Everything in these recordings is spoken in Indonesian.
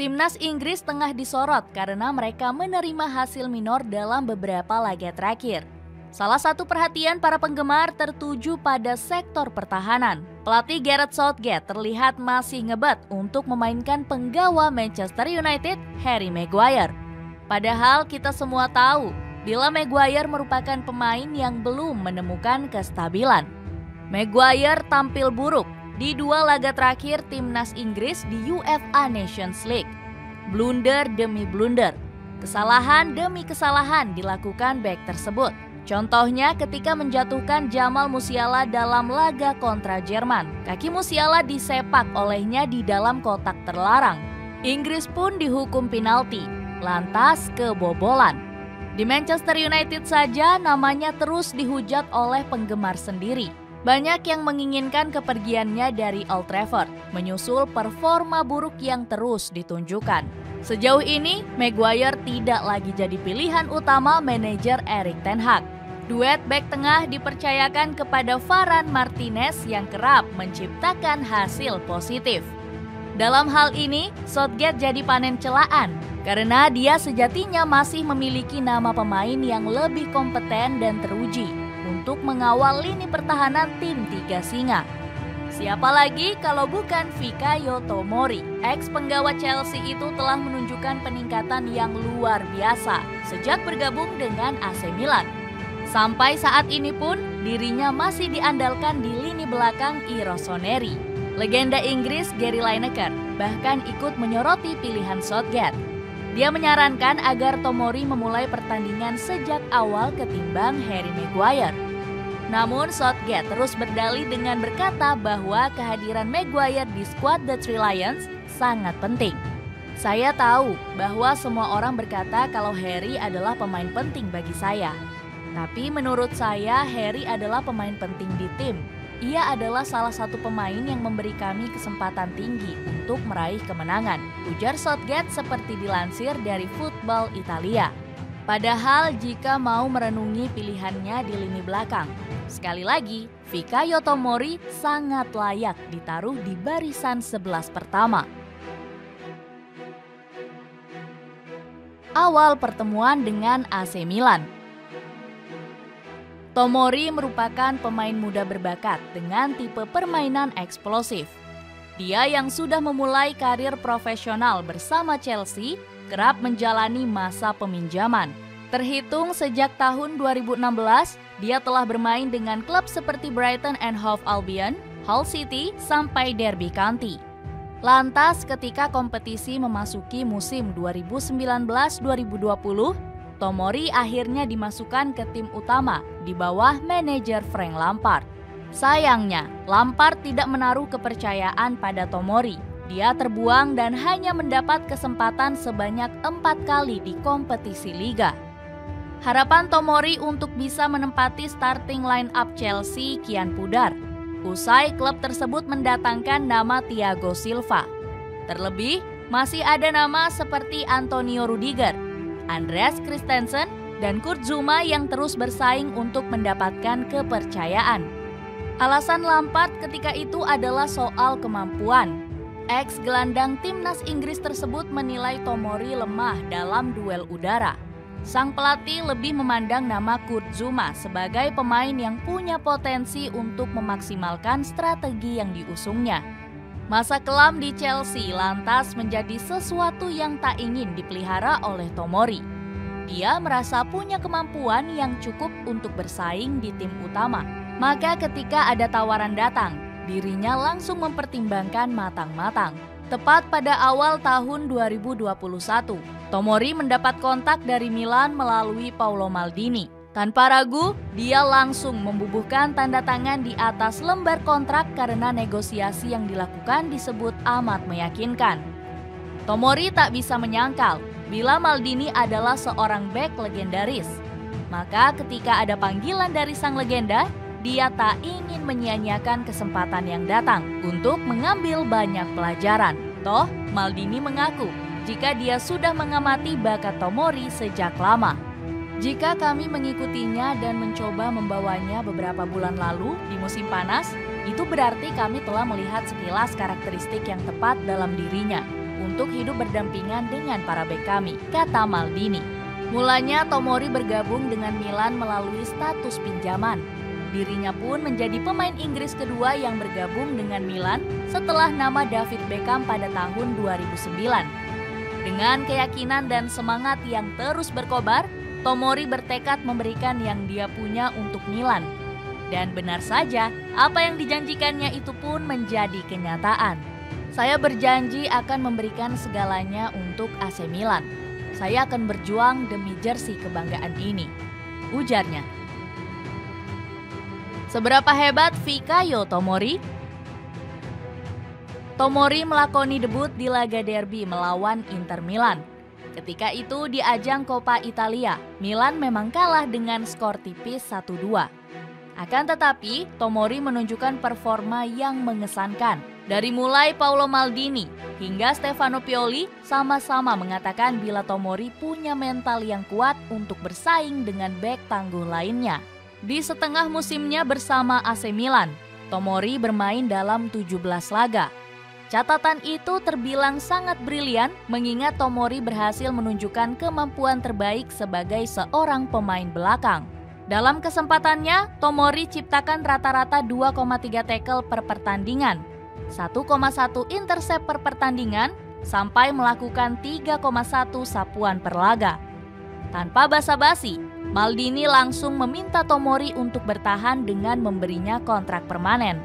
Timnas Inggris tengah disorot karena mereka menerima hasil minor dalam beberapa laga terakhir. Salah satu perhatian para penggemar tertuju pada sektor pertahanan. Pelatih Gareth Southgate terlihat masih ngebet untuk memainkan penggawa Manchester United, Harry Maguire. Padahal kita semua tahu bila Maguire merupakan pemain yang belum menemukan kestabilan. Maguire tampil buruk di dua laga terakhir Timnas Inggris di UEFA Nations League. Blunder demi blunder, kesalahan demi kesalahan dilakukan bek tersebut. Contohnya ketika menjatuhkan Jamal Musiala dalam laga kontra Jerman. Kaki Musiala disepak olehnya di dalam kotak terlarang. Inggris pun dihukum penalti, lantas kebobolan. Di Manchester United saja namanya terus dihujat oleh penggemar sendiri. Banyak yang menginginkan kepergiannya dari Old Trafford, menyusul performa buruk yang terus ditunjukkan. Sejauh ini, Maguire tidak lagi jadi pilihan utama manajer Erik ten Hag. Duet bek tengah dipercayakan kepada Varane Martinez yang kerap menciptakan hasil positif. Dalam hal ini, Southgate jadi panen celaan, karena dia sejatinya masih memiliki nama pemain yang lebih kompeten dan teruji untuk mengawal lini pertahanan tim Tiga Singa. Siapa lagi kalau bukan Fikayo Tomori. Ex-penggawa Chelsea itu telah menunjukkan peningkatan yang luar biasa sejak bergabung dengan AC Milan. Sampai saat ini pun dirinya masih diandalkan di lini belakang I Rossoneri. Legenda Inggris Gary Lineker bahkan ikut menyoroti pilihan Southgate. Dia menyarankan agar Tomori memulai pertandingan sejak awal ketimbang Harry Maguire. Namun Southgate terus berdalih dengan berkata bahwa kehadiran Maguire di skuad The Three Lions sangat penting. Saya tahu bahwa semua orang berkata kalau Harry adalah pemain penting bagi saya. Tapi menurut saya Harry adalah pemain penting di tim. Ia adalah salah satu pemain yang memberi kami kesempatan tinggi untuk meraih kemenangan, ujar Southgate seperti dilansir dari Football Italia. Padahal jika mau merenungi pilihannya di lini belakang, sekali lagi Fikayo Tomori sangat layak ditaruh di barisan 11 pertama. Awal pertemuan dengan AC Milan. Tomori merupakan pemain muda berbakat dengan tipe permainan eksplosif. Dia yang sudah memulai karir profesional bersama Chelsea kerap menjalani masa peminjaman. Terhitung sejak tahun 2016, dia telah bermain dengan klub seperti Brighton and Hove Albion, Hull City, sampai Derby County. Lantas ketika kompetisi memasuki musim 2019-2020, Tomori akhirnya dimasukkan ke tim utama di bawah manajer Frank Lampard. Sayangnya, Lampard tidak menaruh kepercayaan pada Tomori. Dia terbuang dan hanya mendapat kesempatan sebanyak 4 kali di kompetisi liga. Harapan Tomori untuk bisa menempati starting line-up Chelsea kian pudar. Usai klub tersebut mendatangkan nama Thiago Silva. Terlebih, masih ada nama seperti Antonio Rudiger, Andreas Christensen, dan Kurt Zouma yang terus bersaing untuk mendapatkan kepercayaan. Alasan Lampard ketika itu adalah soal kemampuan. Ex-gelandang timnas Inggris tersebut menilai Tomori lemah dalam duel udara. Sang pelatih lebih memandang nama Kurt Zouma sebagai pemain yang punya potensi untuk memaksimalkan strategi yang diusungnya. Masa kelam di Chelsea lantas menjadi sesuatu yang tak ingin dipelihara oleh Tomori. Dia merasa punya kemampuan yang cukup untuk bersaing di tim utama. Maka ketika ada tawaran datang, dirinya langsung mempertimbangkan matang-matang. Tepat pada awal tahun 2021, Tomori mendapat kontak dari Milan melalui Paolo Maldini. Tanpa ragu, dia langsung membubuhkan tanda tangan di atas lembar kontrak karena negosiasi yang dilakukan disebut amat meyakinkan. Tomori tak bisa menyangkal bila Maldini adalah seorang bek legendaris. Maka ketika ada panggilan dari sang legenda, dia tak ingin menyia-nyiakan kesempatan yang datang untuk mengambil banyak pelajaran. Toh, Maldini mengaku jika dia sudah mengamati bakat Tomori sejak lama. Jika kami mengikutinya dan mencoba membawanya beberapa bulan lalu di musim panas, itu berarti kami telah melihat sekilas karakteristik yang tepat dalam dirinya. untuk hidup berdampingan dengan para bek kami, kata Maldini. Mulanya Tomori bergabung dengan Milan melalui status pinjaman. Dirinya pun menjadi pemain Inggris kedua yang bergabung dengan Milan setelah nama David Beckham pada tahun 2009. Dengan keyakinan dan semangat yang terus berkobar, Tomori bertekad memberikan yang dia punya untuk Milan. Dan benar saja, apa yang dijanjikannya itu pun menjadi kenyataan. Saya berjanji akan memberikan segalanya untuk AC Milan. Saya akan berjuang demi jersey kebanggaan ini, ujarnya. Seberapa hebat Fikayo Tomori? Tomori melakoni debut di laga derby melawan Inter Milan. Ketika itu di ajang Coppa Italia, Milan memang kalah dengan skor tipis 1-2. Akan tetapi, Tomori menunjukkan performa yang mengesankan. Dari mulai Paolo Maldini hingga Stefano Pioli sama-sama mengatakan bila Tomori punya mental yang kuat untuk bersaing dengan bek tangguh lainnya. Di setengah musimnya bersama AC Milan, Tomori bermain dalam 17 laga. Catatan itu terbilang sangat brilian mengingat Tomori berhasil menunjukkan kemampuan terbaik sebagai seorang pemain belakang. Dalam kesempatannya, Tomori ciptakan rata-rata 2,3 tackle per pertandingan, 1,1 intercept per pertandingan, sampai melakukan 3,1 sapuan per laga. Tanpa basa-basi, Maldini langsung meminta Tomori untuk bertahan dengan memberinya kontrak permanen.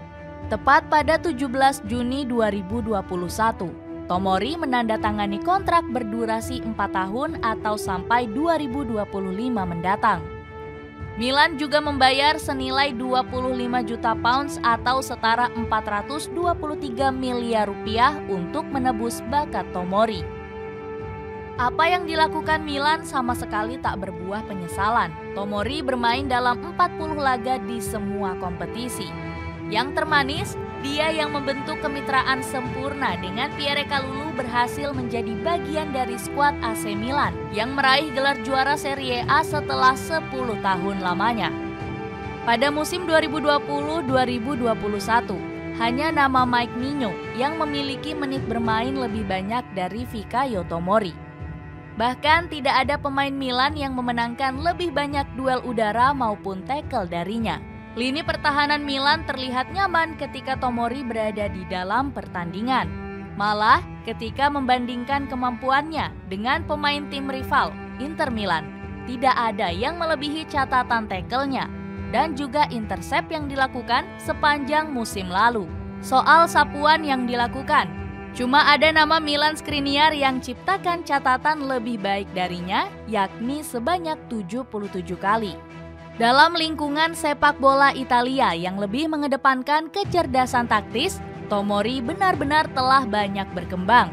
Tepat pada 17 Juni 2021, Tomori menandatangani kontrak berdurasi 4 tahun atau sampai 2025 mendatang. Milan juga membayar senilai 25 juta pounds atau setara 423 miliar rupiah untuk menebus bakat Tomori. Apa yang dilakukan Milan sama sekali tak berbuah penyesalan. Tomori bermain dalam 40 laga di semua kompetisi. Yang termanis, dia yang membentuk kemitraan sempurna dengan Pierre Kalulu berhasil menjadi bagian dari skuad AC Milan yang meraih gelar juara Serie A setelah 10 tahun lamanya. Pada musim 2020-2021, hanya nama Mike Migno yang memiliki menit bermain lebih banyak dari Fikayo Tomori. Bahkan tidak ada pemain Milan yang memenangkan lebih banyak duel udara maupun tackle darinya. Lini pertahanan Milan terlihat nyaman ketika Tomori berada di dalam pertandingan. Malah ketika membandingkan kemampuannya dengan pemain tim rival, Inter Milan, tidak ada yang melebihi catatan tackle-nya dan juga intercept yang dilakukan sepanjang musim lalu. Soal sapuan yang dilakukan, cuma ada nama Milan Skriniar yang ciptakan catatan lebih baik darinya, yakni sebanyak 77 kali. Dalam lingkungan sepak bola Italia yang lebih mengedepankan kecerdasan taktis, Tomori benar-benar telah banyak berkembang.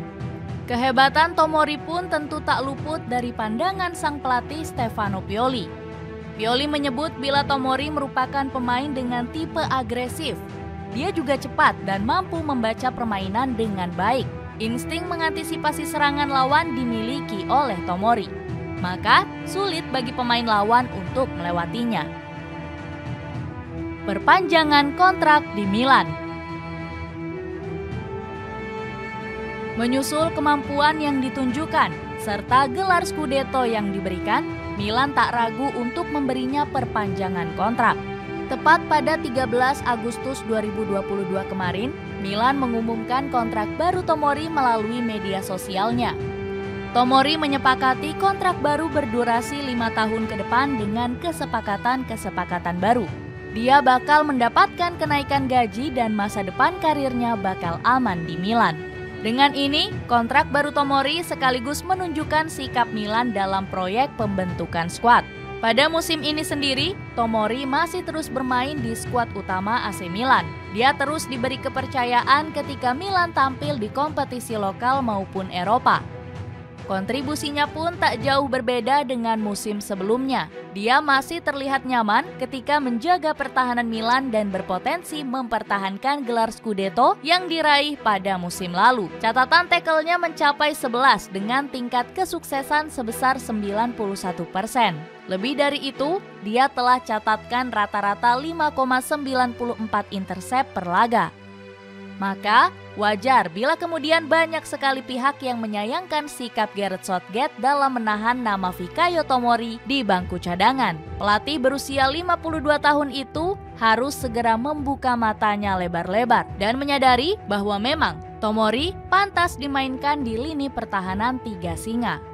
Kehebatan Tomori pun tentu tak luput dari pandangan sang pelatih Stefano Pioli. Pioli menyebut bila Tomori merupakan pemain dengan tipe agresif. Dia juga cepat dan mampu membaca permainan dengan baik. Insting mengantisipasi serangan lawan dimiliki oleh Tomori. Maka sulit bagi pemain lawan untuk melewatinya. Perpanjangan kontrak di Milan. Menyusul kemampuan yang ditunjukkan serta gelar Scudetto yang diberikan, Milan tak ragu untuk memberinya perpanjangan kontrak. Tepat pada 13 Agustus 2022 kemarin, Milan mengumumkan kontrak baru Tomori melalui media sosialnya. Tomori menyepakati kontrak baru berdurasi 5 tahun ke depan dengan kesepakatan baru. Dia bakal mendapatkan kenaikan gaji dan masa depan karirnya bakal aman di Milan. Dengan ini, kontrak baru Tomori sekaligus menunjukkan sikap Milan dalam proyek pembentukan skuad. Pada musim ini sendiri, Tomori masih terus bermain di skuad utama AC Milan. Dia terus diberi kepercayaan ketika Milan tampil di kompetisi lokal maupun Eropa. Kontribusinya pun tak jauh berbeda dengan musim sebelumnya. Dia masih terlihat nyaman ketika menjaga pertahanan Milan dan berpotensi mempertahankan gelar Scudetto yang diraih pada musim lalu. Catatan tackle-nya mencapai 11 dengan tingkat kesuksesan sebesar 91%. Lebih dari itu, dia telah catatkan rata-rata 5,94 intercept per laga. Maka, wajar bila kemudian banyak sekali pihak yang menyayangkan sikap Gareth Southgate dalam menahan nama Fikayo Tomori di bangku cadangan. Pelatih berusia 52 tahun itu harus segera membuka matanya lebar-lebar dan menyadari bahwa memang Tomori pantas dimainkan di lini pertahanan tiga singa.